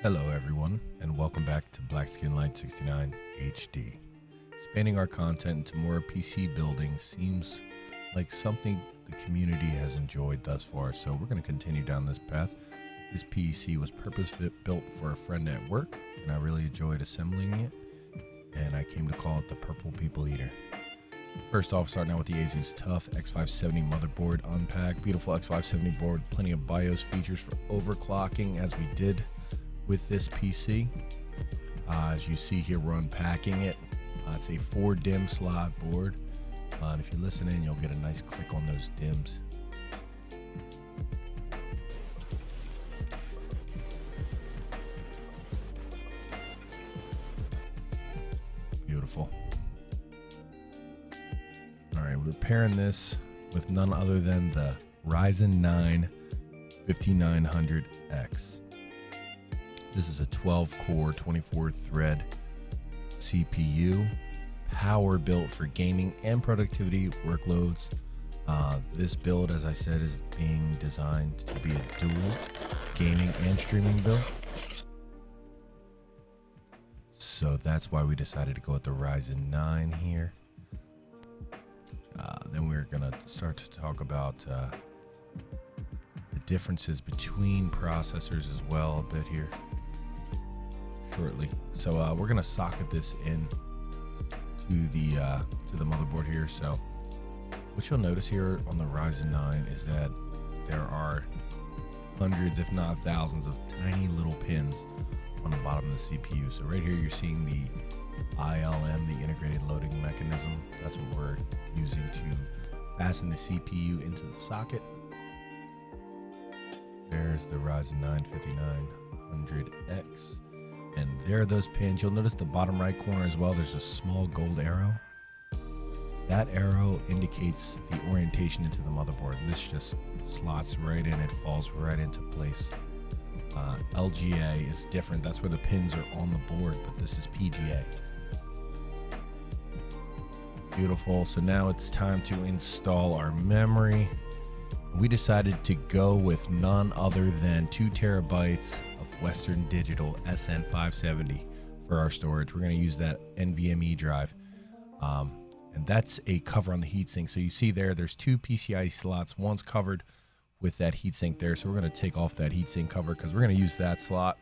Hello, everyone, and welcome back to Blackskinlight 69 HD. Expanding our content into more PC building seems like something the community has enjoyed thus far, so we're going to continue down this path. This PC was purpose-built for a friend at work, and I really enjoyed assembling it, and I came to call it the Purple People Eater. First off, starting out with the Asus TUF X570 motherboard unpacked. Beautiful X570 board, plenty of BIOS features for overclocking as we did with this PC. As you see here, we're unpacking it. It's a 4 DIMM slot board. And if you listen in, you'll get a nice click on those DIMMs. Beautiful. All right, we're pairing this with none other than the Ryzen 9 5900X. This is a 12-core, 24-thread CPU, power built for gaming and productivity workloads. This build, as I said, is being designed to be a dual gaming and streaming build. So that's why we decided to go with the Ryzen 9 here. Then we're gonna start to talk about the differences between processors as well a bit here shortly. So we're gonna socket this in to the motherboard here. So what you'll notice here on the Ryzen 9 is that there are hundreds, if not thousands, of tiny little pins on the bottom of the CPU. So right here you're seeing the ILM, the integrated loading mechanism. That's what we're using to fasten the CPU into the socket. There's the Ryzen 9 5900X. And there are those pins. You'll notice the bottom right corner as well, there's a small gold arrow. That arrow indicates the orientation into the motherboard. And this just slots right in, it falls right into place. LGA is different. That's where the pins are on the board, but this is PGA. Beautiful. So now it's time to install our memory. We decided to go with none other than 2 terabytes of Western Digital SN570 for our storage. We're going to use that NVMe drive. And that's a cover on the heatsink. So you see there's 2 PCIe slots. One's covered with that heatsink there. So we're going to take off that heatsink cover because we're going to use that slot.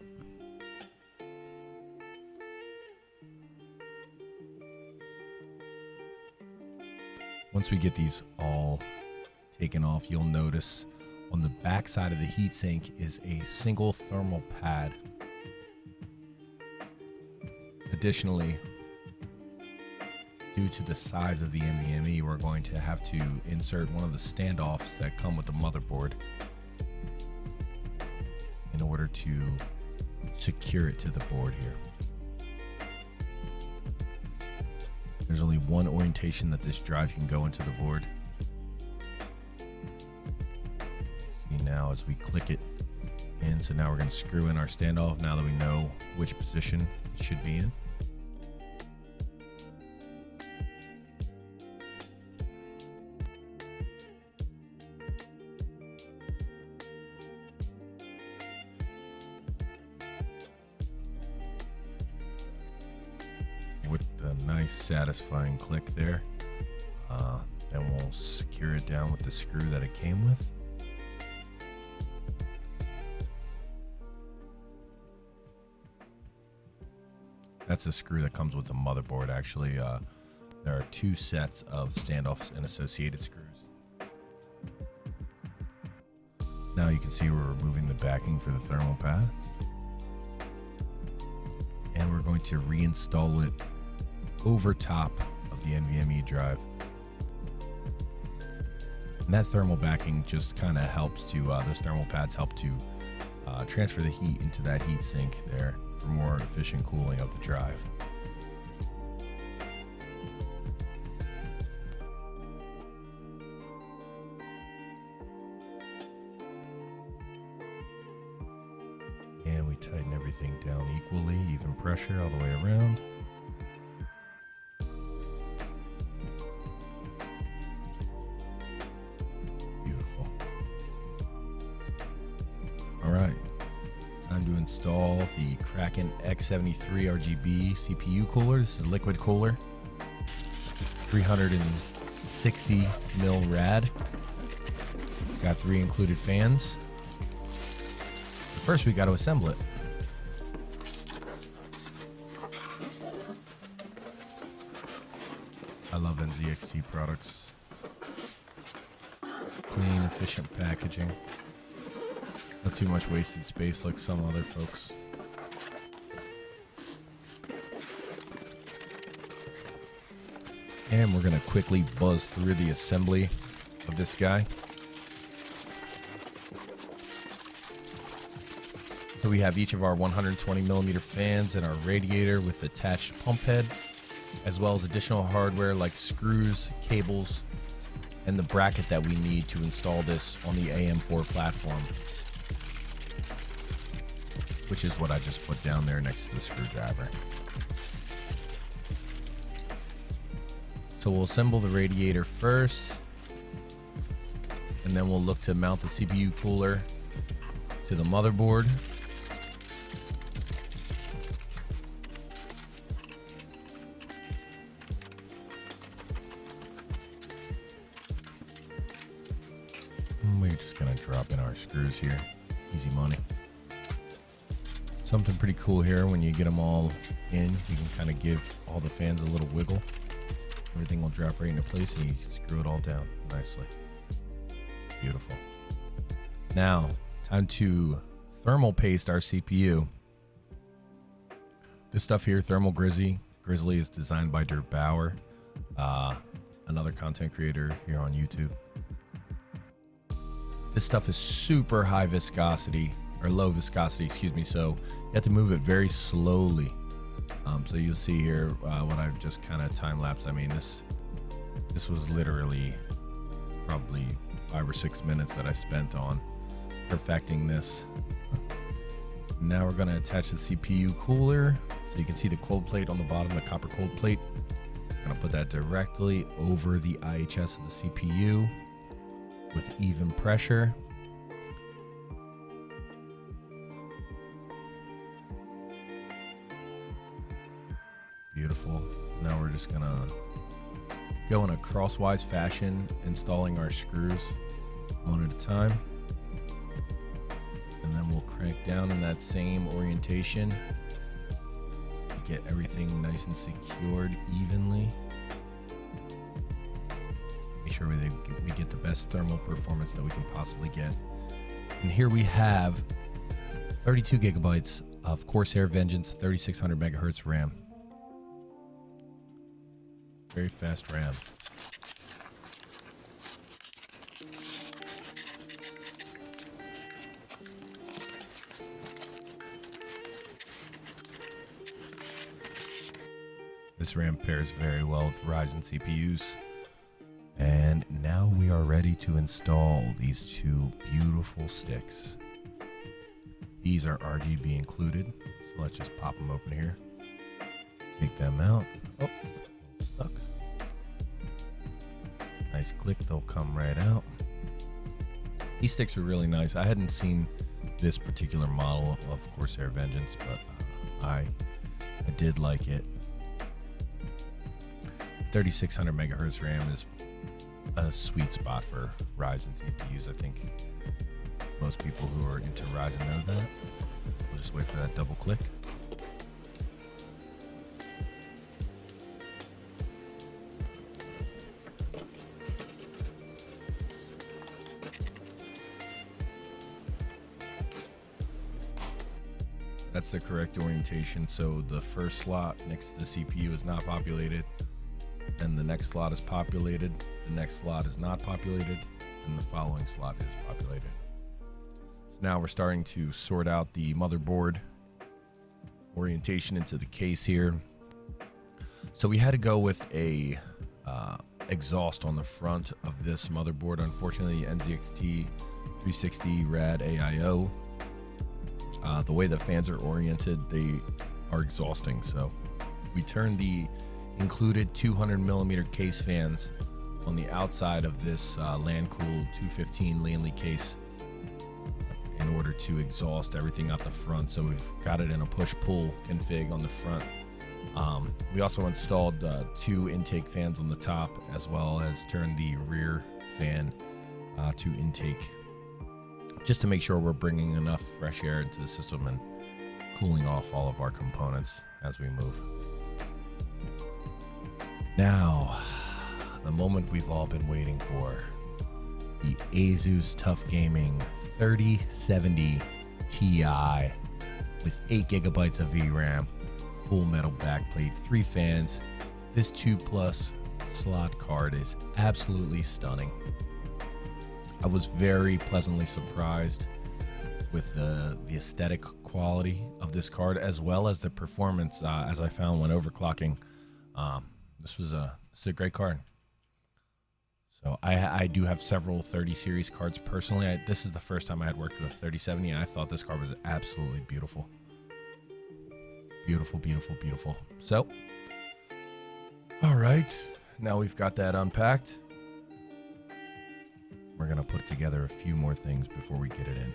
Once we get these all taken off, you'll notice on the back side of the heatsink is a single thermal pad. Additionally, due to the size of the NVMe, we're going to have to insert one of the standoffs that come with the motherboard in order to secure it to the board here. There's only one orientation that this drive can go into the board. See now as we click it in, so now we're going to screw in our standoff now that we know which position it should be in. With the nice satisfying click there, then we'll secure it down with the screw that it came with. That's a screw that comes with the motherboard. Actually, there are 2 sets of standoffs and associated screws. Now you can see we're removing the backing for the thermal pads, and we're going to reinstall it over top of the NVMe drive. And that thermal backing just kind of helps to, those thermal pads help to transfer the heat into that heat sink there for more efficient cooling of the drive. And we tighten everything down equally, even pressure all the way around. Beautiful. All right. Time to install the Kraken X73 RGB CPU cooler. This is a liquid cooler, 360 mil rad. Got 3 included fans. But first, we got to assemble it. I love NZXT products. Clean, efficient packaging. Not too much wasted space like some other folks. And we're going to quickly buzz through the assembly of this guy. So we have each of our 120 millimeter fans and our radiator with attached pump head, as well as additional hardware like screws, cables, and the bracket that we need to install this on the AM4 platform, which is what I just put down there next to the screwdriver. So we'll assemble the radiator first, and then we'll look to mount the CPU cooler to the motherboard. We're just gonna drop in our screws here. Easy money. Something pretty cool here, when you get them all in, you can kind of give all the fans a little wiggle. Everything will drop right into place and you screw it all down nicely. Beautiful. Now, time to thermal paste our CPU. This stuff here, Thermal Grizzly. Grizzly is designed by Dirk Bauer, another content creator here on YouTube. This stuff is super high viscosity, or low viscosity, excuse me, so you have to move it very slowly. So you'll see here what I've just kind of time-lapsed. I mean, this was literally probably 5 or 6 minutes that I spent on perfecting this. Now we're going to attach the CPU cooler. So you can see the cold plate on the bottom, the copper cold plate. I'm going to put that directly over the IHS of the CPU with even pressure. Beautiful. Now we're just gonna go in a crosswise fashion, installing our screws one at a time. And then we'll crank down in that same orientation to get everything nice and secured evenly. Make sure we get the best thermal performance that we can possibly get. And here we have 32 gigabytes of Corsair Vengeance 3600 megahertz RAM. Very fast RAM. This RAM pairs very well with Ryzen CPUs. And now we are ready to install these 2 beautiful sticks. These are RGB included, so let's just pop them open here. Take them out. Oh, stuck. Nice click, they'll come right out. These sticks are really nice. I hadn't seen this particular model of Corsair Vengeance, but I did like it. 3600 megahertz RAM is a sweet spot for Ryzen CPUs. I think most people who are into Ryzen know that. We'll just wait for that double click. That's the correct orientation. So the first slot next to the CPU is not populated, and the next slot is populated, the next slot is not populated, and the following slot is populated. So now we're starting to sort out the motherboard orientation into the case here. So we had to go with a exhaust on the front of this motherboard. Unfortunately, NZXT 360 Rad AIO, the way the fans are oriented, they are exhausting. So we turned the included 200 millimeter case fans on the outside of this LandCool 215 Lanley case in order order to exhaust everything out the front. So we've got it in a push-pull config on the front. We also installed 2 intake fans on the top, as well as turned the rear fan to intake, just to make sure we're bringing enough fresh air into the system and cooling off all of our components as we move. Now, the moment we've all been waiting for, the Asus TUF Gaming 3070 Ti with 8 gigabytes of VRAM, full metal backplate, 3 fans. This 2+ slot card is absolutely stunning. I was very pleasantly surprised with the aesthetic quality of this card, as well as the performance, as I found when overclocking. This is a great card. So I do have several 30 series cards personally. This is the first time I had worked with a 3070, and I thought this card was absolutely beautiful. Beautiful, beautiful, beautiful. So, all right, now we've got that unpacked. We're gonna put together a few more things before we get it in.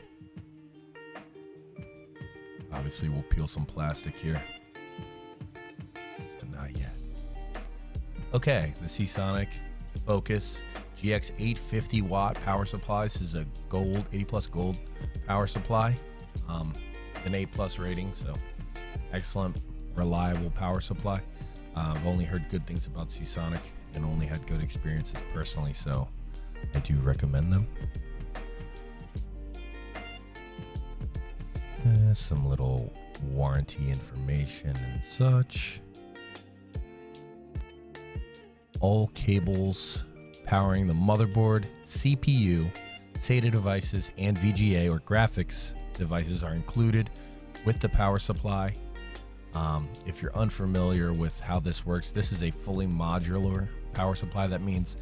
Obviously, we'll peel some plastic here, but not yet. Okay, the Seasonic Focus GX 850 watt power supply. This is a gold, 80 plus gold power supply, an A+ rating, so excellent, reliable power supply. I've only heard good things about Seasonic and only had good experiences personally, so I do recommend them. Some little warranty information and such. All cables powering the motherboard, CPU, SATA devices, and VGA or graphics devices are included with the power supply. If you're unfamiliar with how this works, this is a fully modular power supply. That means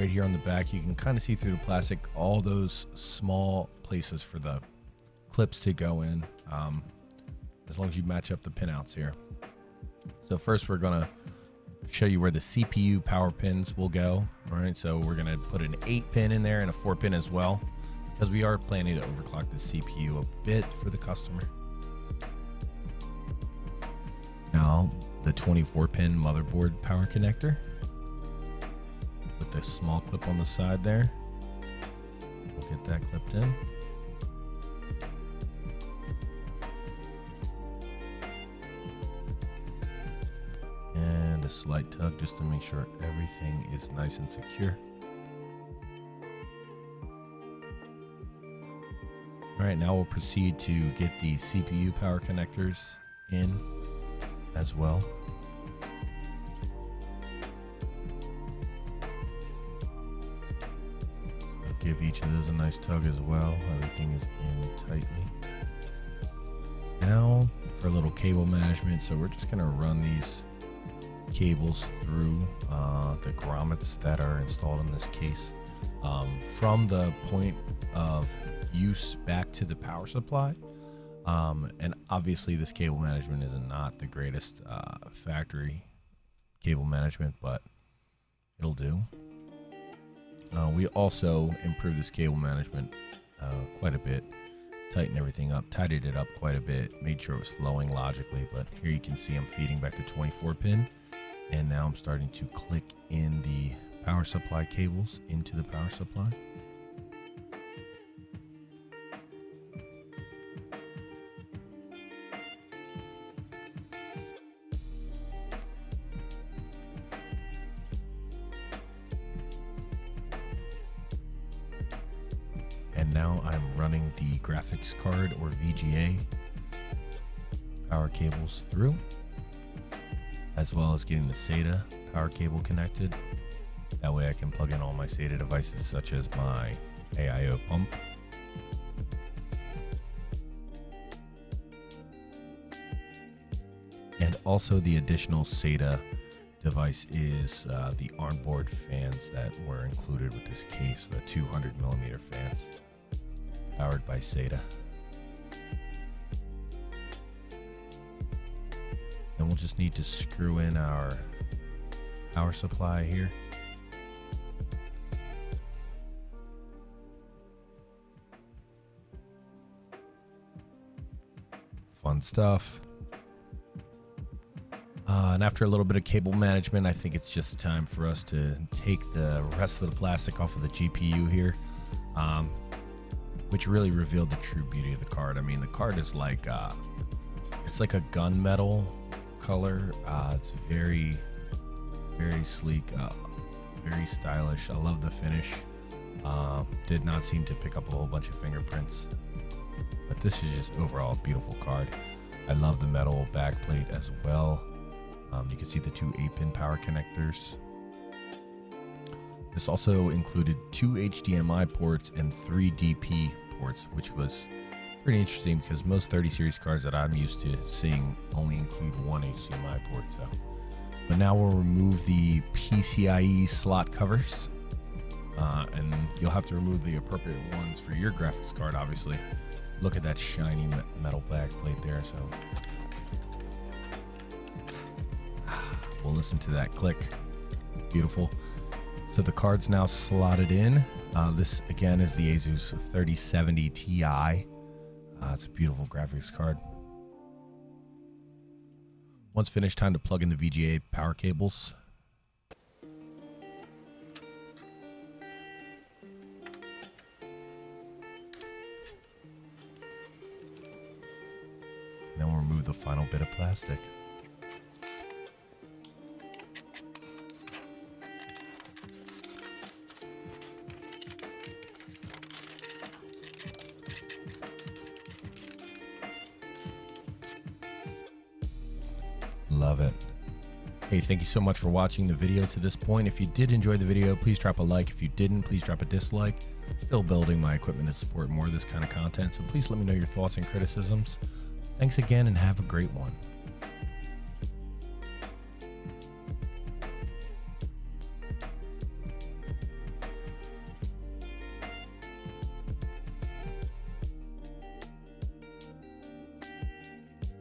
right here on the back, you can kind of see through the plastic all those small places for the clips to go in, as long as you match up the pinouts here. So first we're gonna show you where the CPU power pins will go. All right, so we're gonna put an 8-pin in there and a 4-pin as well, because we are planning to overclock the CPU a bit for the customer. Now the 24-pin motherboard power connector with the small clip on the side there. We'll get that clipped in. And a slight tug just to make sure everything is nice and secure. All right, now we'll proceed to get the CPU power connectors in as well. So give each of those a nice tug as well. Everything is in tightly. Now for a little cable management. So we're just gonna run these cables through the grommets that are installed in this case, from the point of use back to the power supply. And obviously this cable management is not the greatest factory cable management, but it'll do. We also improved this cable management quite a bit, tightened everything up, tidied it up quite a bit, made sure it was flowing logically. But here you can see I'm feeding back the 24-pin, and now I'm starting to click in the power supply cables into the power supply. And now I'm running the graphics card or VGA power cables through, as well as getting the SATA power cable connected. That way I can plug in all my SATA devices, such as my AIO pump. And also the additional SATA device is the onboard fans that were included with this case, the 200mm fans, powered by SATA. And we'll just need to screw in our power supply here. Fun stuff. And after a little bit of cable management, I think it's just time for us to take the rest of the plastic off of the GPU here, which really revealed the true beauty of the card. I mean, the card is like, it's like a gunmetal color. It's very, very sleek, very stylish. I love the finish. Did not seem to pick up a whole bunch of fingerprints, but this is just overall a beautiful card. I love the metal backplate as well. You can see the two 8-pin power connectors. This also included 2 HDMI ports and 3 DP ports, which was pretty interesting because most 30 series cards that I'm used to seeing only include 1 HDMI port. So, but now we'll remove the PCIe slot covers, and you'll have to remove the appropriate ones for your graphics card, obviously. Look at that shiny metal backplate there. So we'll listen to that click. Beautiful. So the card's now slotted in. This again is the Asus 3070 Ti. It's a beautiful graphics card. Once finished, time to plug in the VGA power cables. Then we'll remove the final bit of plastic. Love it. Hey, thank you so much for watching the video to this point. If you did enjoy the video, please drop a like. If you didn't, please drop a dislike. Still building my equipment to support more of this kind of content, so please let me know your thoughts and criticisms. Thanks again and have a great one.